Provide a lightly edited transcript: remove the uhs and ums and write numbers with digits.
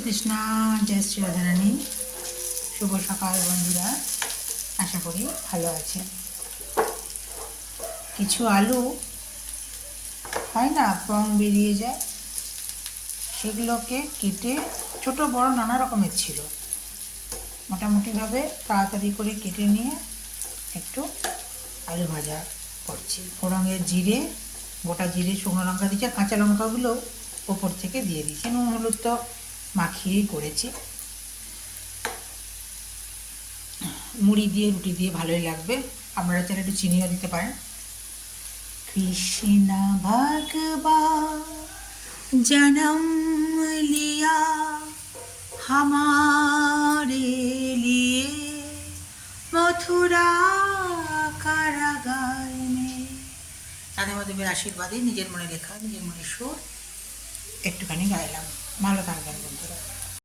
কৃষ্ণা, জয় শ্রী রাধারানী। শুভ সকাল বন্ধুরা, আশা করি ভালো আছেন। কিছু আলু হয় না, পং বেরিয়ে যায়, সেগুলোকে কেটে ছোট বড় নানা রকমের ছিল, মোটামুটিভাবে তাড়াতাড়ি করে কেটে নিয়ে একটু আলু ভাজা করছি। ফোড়নের জিরে, গোটা জিরে, শুকনো লঙ্কা দিয়েছি, আর কাঁচা লঙ্কাগুলো ওপর থেকে দিয়ে দিয়েছি। নুন হলুদ তো মাখিয়েই করেছি। মুড়ি দিয়ে রুটি দিয়ে ভালোই লাগবে, আপনারা চাইলে একটু চিনিও দিতে পারেন। কৃষ্ণ ভগবান জন্ম লিয়া हमारे लिए मथुरा कारागार में। রাধা মাধবের আশীর্বাদে নিজের মনে লেখা, নিজের মনে সুর একটুখানি গাইলাম। ভালো থাকবেন বন্ধুরা।